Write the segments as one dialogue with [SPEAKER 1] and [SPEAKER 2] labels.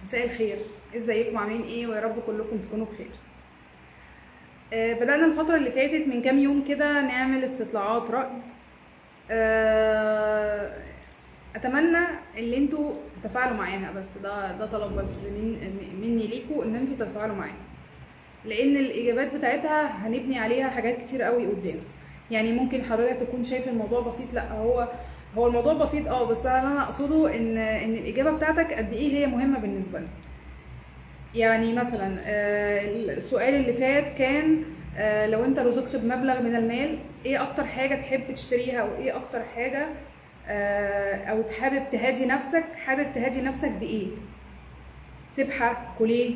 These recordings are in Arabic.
[SPEAKER 1] مساء الخير، ازيكم عاملين ايه؟ ويا رب كلكم تكونوا بخير. بدأنا الفترة اللي فاتت من كام يوم كده نعمل استطلاعات رأي. آه، اتمنى ان انتوا تتفاعلوا معاها، بس ده طلب بس مني ليكوا ان انتوا تتفاعلوا معاها، لان الاجابات بتاعتها هنبني عليها حاجات كتير قوي قدام. يعني ممكن حضرتك تكون شايف الموضوع بسيط، لا هو الموضوع بسيط، بس انا اقصده ان الاجابه بتاعتك قد ايه هي مهمه بالنسبه لنا. يعني مثلا السؤال اللي فات كان لو انت رزقت بمبلغ من المال، ايه اكتر حاجة تحب تشتريها، او ايه اكتر حاجة او حابب تهدي نفسك بايه؟ سبحة، كوليه،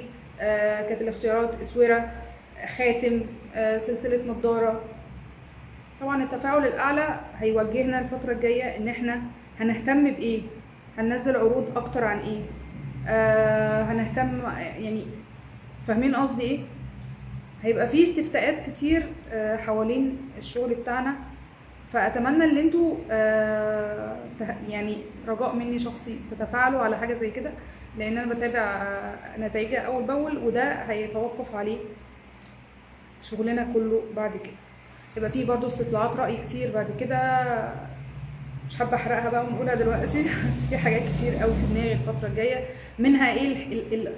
[SPEAKER 1] كانت الاختيارات اسورة، خاتم، سلسلة نضارة. طبعا التفاعل الاعلى هيوجهنا الفترة الجاية ان احنا هنهتم بايه، هننزل عروض اكتر عن ايه، هنهتم يعني. فاهمين قصدي ايه؟ هيبقى فيه استفتاءات كتير حوالين الشغل بتاعنا، فاتمنى ان انتوا يعني رجاء مني شخصي تتفاعلوا على حاجه زي كده، لان انا بتابع نتائجها اول باول، وده هيتوقف عليه شغلنا كله بعد كده. يبقى فيه برضو استطلاعات رأي كتير بعد كده، مش حابه احرقها بقى ونقولها دلوقتي بس في حاجات كتير قوي في دماغي الفتره الجايه، منها ايه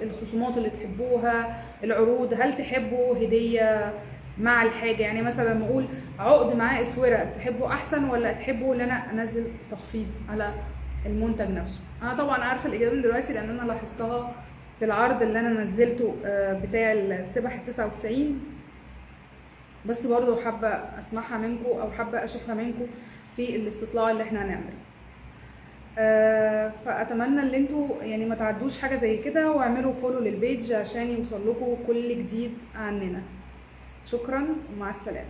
[SPEAKER 1] الخصومات اللي تحبوها، العروض، هل تحبوا هديه مع الحاجه؟ يعني مثلا لما اقول عقد معاه اسوره، تحبوا احسن ولا تحبوا ان انا انزل تخفيض على المنتج نفسه؟ انا طبعا عارفه الاجابه من دلوقتي لان انا لاحظتها في العرض اللي انا نزلته بتاع السبح 99، بس برضو حابه اسمعها منكم او حابه اشوفها منكم في الاستطلاع اللي احنا هنعمله. فاتمنى ان انتوا يعني ما تعدوش حاجه زي كده، واعملوا فولو للبيج عشان يوصل لكم كل جديد عننا. شكرا ومع السلامه.